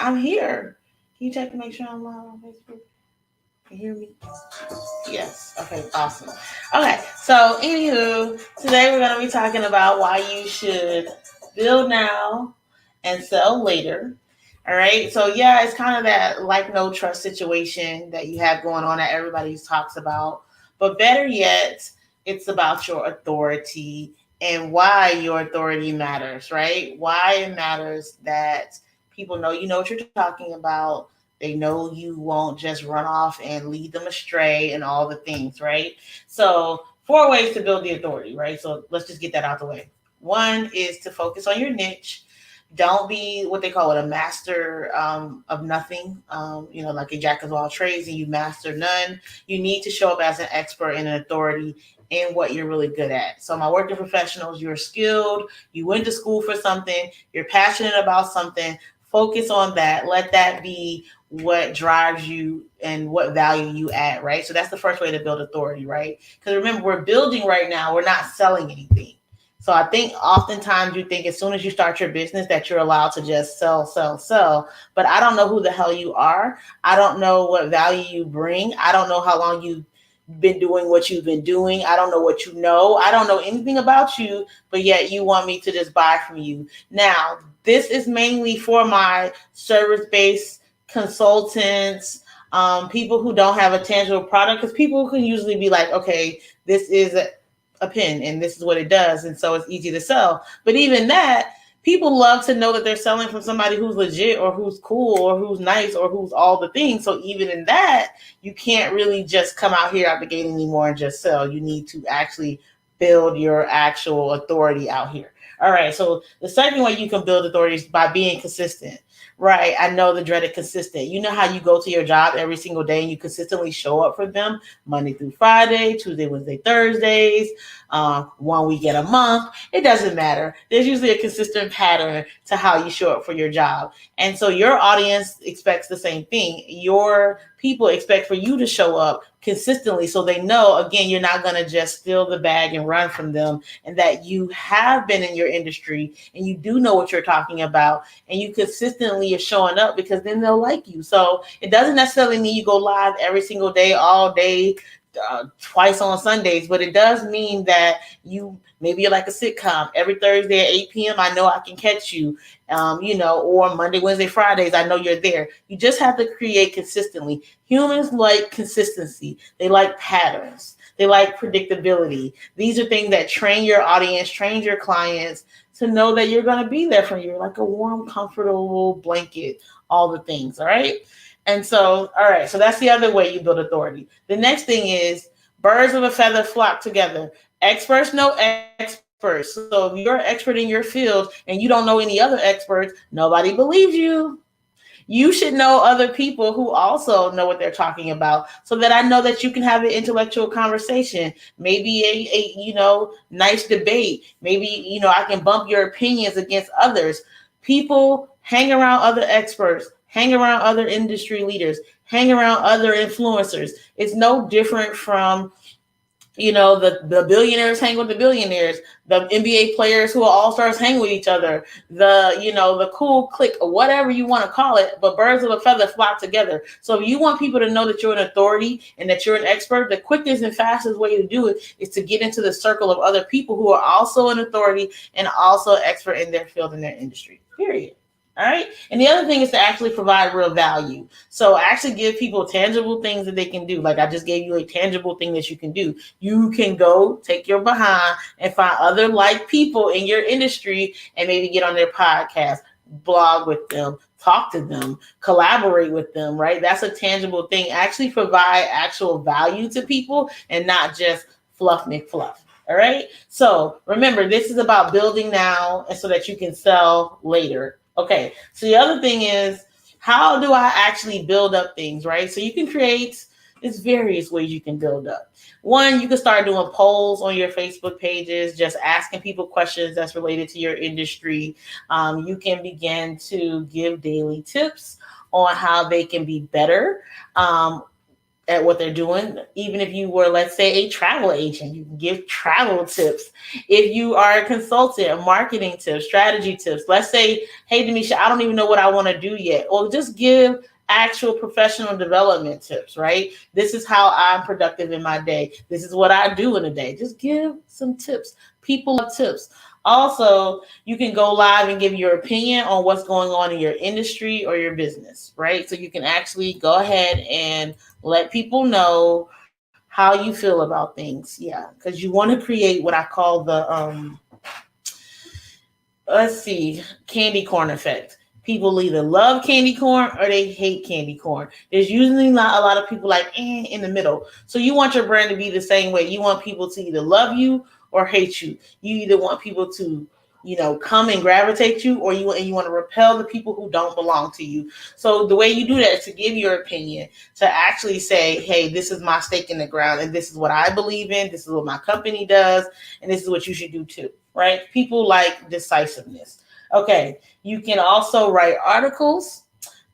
I'm here. Can you check to make sure I'm live on Facebook? Can you hear me? Yes. Okay, awesome. Okay, so anywho, today we're going to be talking about why you should build now and sell later. All right, so yeah, it's kind of that like no trust situation that you have going on that everybody talks about. But better yet, it's about your authority and why your authority matters, right? Why it matters that people know you know what you're talking about. They know you won't just run off and lead them astray and all the things, right? So, four ways to build the authority, right? So, let's just get that out the way. One is to focus on your niche. Don't be what they call it, a master of nothing. Like a jack of all trades and you master none. You need to show up as an expert and an authority in what you're really good at. So, my working professionals, you're skilled, you went to school for something, you're passionate about something. Focus on that. Let that be what drives you and what value you add, right? So that's the first way to build authority, right? Because remember, we're building right now, we're not selling anything. So I think oftentimes you think as soon as you start your business that you're allowed to just sell, sell, sell. But I don't know who the hell you are. I don't know what value you bring. I don't know how long you've been doing what you've been doing. I don't know what you know. I don't know anything about you, but yet you want me to just buy from you. Now, this is mainly for my service-based consultants, people who don't have a tangible product, because people can usually be like, okay, this is a pen and this is what it does, and so it's easy to sell. But even that, people love to know that they're selling from somebody who's legit or who's cool or who's nice or who's all the things. So even in that, you can't really just come out here out the gate anymore and just sell. You need to actually build your actual authority out here. All right, so the second way you can build authority is by being consistent. Right. I know the dreaded consistent. You know how you go to your job every single day and you consistently show up for them Monday through Friday, Tuesday, Wednesday, Thursdays, 1 week in a month. It doesn't matter. There's usually a consistent pattern to how you show up for your job. And so your audience expects the same thing. Your people expect for you to show up consistently so they know, again, you're not going to just steal the bag and run from them, and that you have been in your industry and you do know what you're talking about and you consistently are showing up, because then they'll like you. So it doesn't necessarily mean you go live every single day, all day, twice on Sundays, but it does mean that you maybe you're like a sitcom every Thursday at 8 p.m. I know I can catch you, or Monday, Wednesday, Fridays. I know you're there. You just have to create consistently. Humans like consistency. They like patterns. They like predictability. These are things that train your audience, train your clients to know that you're going to be there for you, like a warm, comfortable blanket, all the things. All right. And so, all right, so that's the other way you build authority. The next thing is birds of a feather flock together. Experts know experts. So if you're an expert in your field and you don't know any other experts, nobody believes you. You should know other people who also know what they're talking about, so that I know that you can have an intellectual conversation, maybe a nice debate. Maybe, I can bump your opinions against others. People hang around other experts, hang around other industry leaders, hang around other influencers. It's no different from the billionaires hang with the billionaires, the NBA players who are all stars hang with each other, the cool clique, or whatever you want to call it, but birds of a feather flock together. So if you want people to know that you're an authority and that you're an expert, the quickest and fastest way to do it is to get into the circle of other people who are also an authority and also an expert in their field and their industry, period. All right. And the other thing is to actually provide real value. So actually give people tangible things that they can do. Like I just gave you a tangible thing that you can do. You can go take your behind and find other like people in your industry and maybe get on their podcast, blog with them, talk to them, collaborate with them, right? That's a tangible thing. Actually provide actual value to people and not just fluff McFluff. All right. So remember, this is about building now and so that you can sell later. Okay, so the other thing is, how do I actually build up things, right? So you can create, there's various ways you can build up. One, you can start doing polls on your Facebook pages, just asking people questions that's related to your industry. You can begin to give daily tips on how they can be better at what they're doing. Even if you were, let's say, a travel agent, you can give travel tips. If you are a consultant, marketing tips, strategy tips. Let's say, hey, Denisha, I don't even know what I want to do yet. Well, just give actual professional development tips, right? This is how I'm productive in my day. This is what I do in a day. Just give some tips. People love tips. Also, you can go live and give your opinion on what's going on in your industry or your business, right? So you can actually go ahead and let people know how you feel about things. Yeah, because you want to create what I call the let's see, candy corn effect. People either love candy corn or they hate candy corn. There's usually not a lot of people like in the middle. So you want your brand to be the same way. You want people to either love you or hate you. You either want people to, come and gravitate you, or you want to repel the people who don't belong to you. So the way you do that is to give your opinion, to actually say, hey, this is my stake in the ground, and this is what I believe in. This is what my company does, and this is what you should do too. Right? People like decisiveness. Okay, you can also write articles.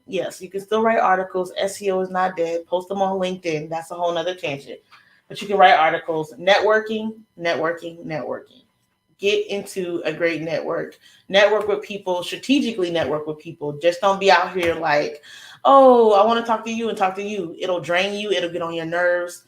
Yes, you can still write articles. SEO is not dead. Post them on LinkedIn. That's a whole nother tangent. But you can write articles. Networking, networking, networking. Get into a great network. Network with people, strategically network with people. Just don't be out here like, oh, I want to talk to you and talk to you. It'll drain you. It'll get on your nerves.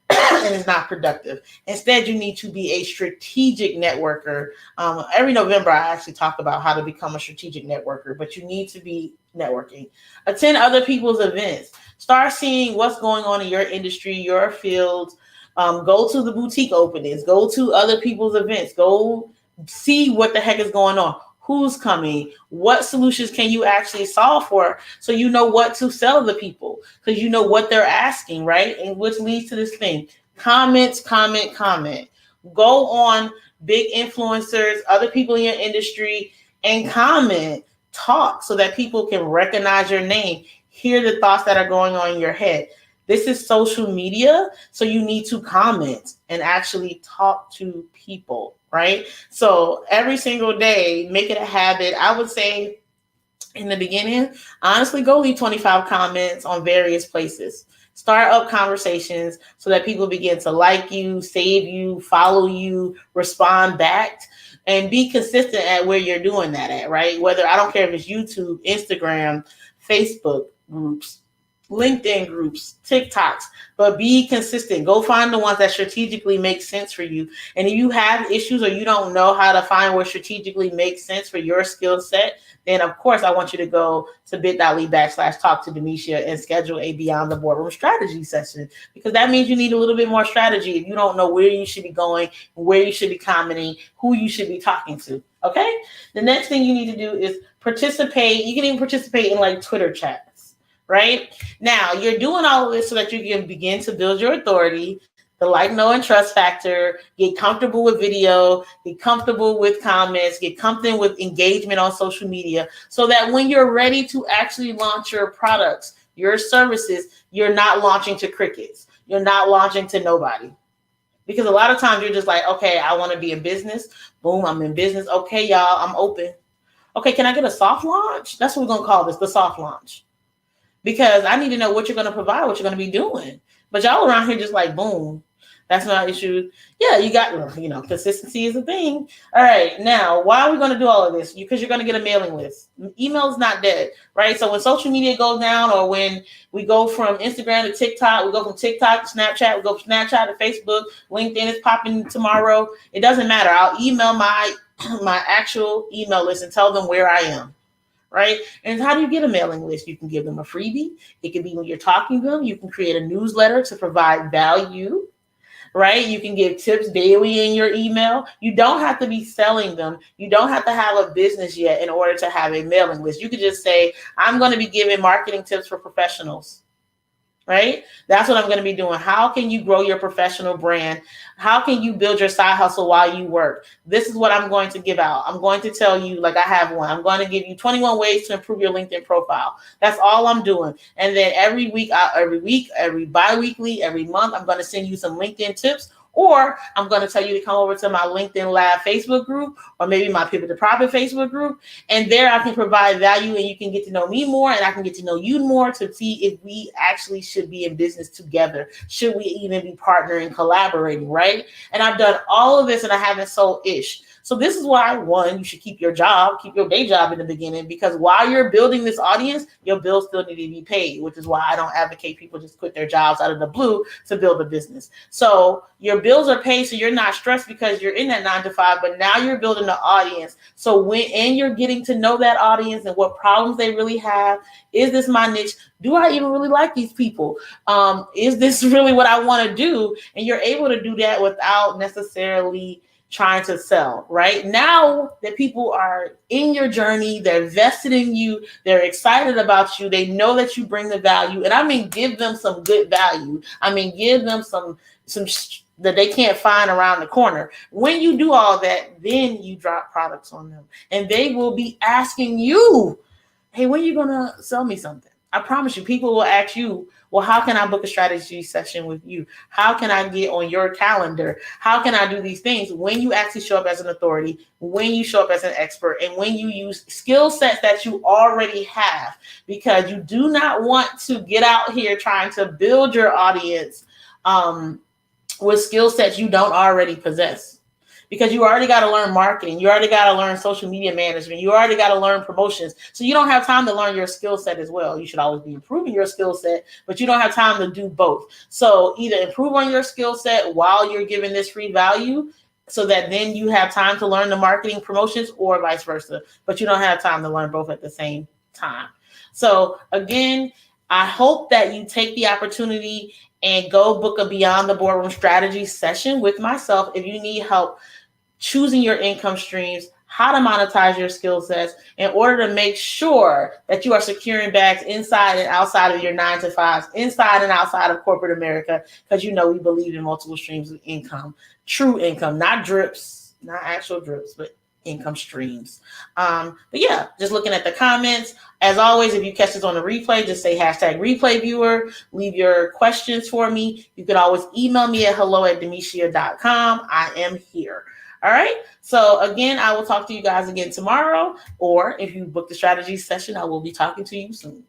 And it's not productive. Instead, you need to be a strategic networker. Every November, I actually talk about how to become a strategic networker, but you need to be networking. Attend other people's events. Start seeing what's going on in your industry, your field. Go to the boutique openings. Go to other people's events. Go see what the heck is going on. Who's coming? What solutions can you actually solve for? So you know what to sell the people, because you know what they're asking, right? And which leads to this thing. Comment. Go on big influencers, other people in your industry, and comment. Talk so that people can recognize your name, hear the thoughts that are going on in your head. This is social media, so you need to comment and actually talk to people, right? So every single day, make it a habit. I would say in the beginning, honestly, go leave 25 comments on various places. Start up conversations so that people begin to like you, save you, follow you, respond back, and be consistent at where you're doing that at, right? Whether, I don't care if it's YouTube, Instagram, Facebook groups, LinkedIn groups, TikToks, but be consistent. Go find the ones that strategically make sense for you. And if you have issues or you don't know how to find what strategically makes sense for your skill set, then of course I want you to go to bit.ly/talk to Denisha and schedule a Beyond the Boardroom Strategy session, because that means you need a little bit more strategy if you don't know where you should be going, where you should be commenting, who you should be talking to. Okay? The next thing you need to do is participate. You can even participate in like Twitter chats. Right? Now, you're doing all of this so that you can begin to build your authority, the like, know, and trust factor, get comfortable with video, get comfortable with comments, get comfortable with engagement on social media, so that when you're ready to actually launch your products, your services, you're not launching to crickets. You're not launching to nobody. Because a lot of times you're just like, okay, I want to be in business. Boom, I'm in business. Okay, y'all, I'm open. Okay, can I get a soft launch? That's what we're going to call this, the soft launch. Because I need to know what you're going to provide, what you're going to be doing. But y'all around here just like, boom, that's not an issue. Yeah, you got, consistency is a thing. All right, now, why are we going to do all of this? Because you're going to get a mailing list. Email is not dead, right? So when social media goes down, or when we go from Instagram to TikTok, we go from TikTok to Snapchat, we go from Snapchat to Facebook, LinkedIn is popping tomorrow. It doesn't matter. I'll email my actual email list and tell them where I am. Right? And how do you get a mailing list? You can give them a freebie. It can be when you're talking to them. You can create a newsletter to provide value, right? You can give tips daily in your email. You don't have to be selling them. You don't have to have a business yet in order to have a mailing list. You could just say, I'm going to be giving marketing tips for professionals. Right? That's what I'm going to be doing. How can you grow your professional brand? How can you build your side hustle while you work? This is what I'm going to give out. I'm going to tell you, like I have one. I'm going to give you 21 ways to improve your LinkedIn profile. That's all I'm doing. And then every week, every bi-weekly, every month, I'm going to send you some LinkedIn tips Or I'm going to tell you to come over to my LinkedIn Lab Facebook group, or maybe my Pivot to Profit Facebook group. And there I can provide value, and you can get to know me more, and I can get to know you more to see if we actually should be in business together. Should we even be partnering, collaborating, right? And I've done all of this and I haven't sold ish. So this is why, one, you should keep your job, keep your day job in the beginning, because while you're building this audience, your bills still need to be paid, which is why I don't advocate people just quit their jobs out of the blue to build a business. So your bills are paid, so you're not stressed because you're in that 9 to 5, but now you're building an audience. So and you're getting to know that audience and what problems they really have. Is this my niche? Do I even really like these people? Is this really what I want to do? And you're able to do that without necessarily trying to sell. Right now that people are in your journey, they're vested in you, they're excited about you, they know that you bring the value, and I mean give them some good value. I mean give them some that they can't find around the corner. When you do all that, then you drop products on them, and they will be asking you, hey, when are you gonna sell me something? I promise you, people will ask you, well, how can I book a strategy session with you? How can I get on your calendar? How can I do these things? When you actually show up as an authority, when you show up as an expert, and when you use skill sets that you already have, because you do not want to get out here trying to build your audience with skill sets you don't already possess. Because you already got to learn marketing. You already got to learn social media management. You already got to learn promotions. So you don't have time to learn your skill set as well. You should always be improving your skill set, but you don't have time to do both. So either improve on your skill set while you're giving this free value, so that then you have time to learn the marketing promotions, or vice versa. But you don't have time to learn both at the same time. So again, I hope that you take the opportunity and go book a Beyond the Boardroom Strategy session with myself if you need help choosing your income streams, how to monetize your skill sets in order to make sure that you are securing bags inside and outside of your 9 to 5s, inside and outside of corporate America, because we believe in multiple streams of income, true income, not drips, not actual drips, but income streams. But yeah, just looking at the comments. As always, if you catch this on the replay, just say #replay viewer. Leave your questions for me. You can always email me at hello@demetia.com. I am here. All right. So again, I will talk to you guys again tomorrow, or if you book the strategy session, I will be talking to you soon.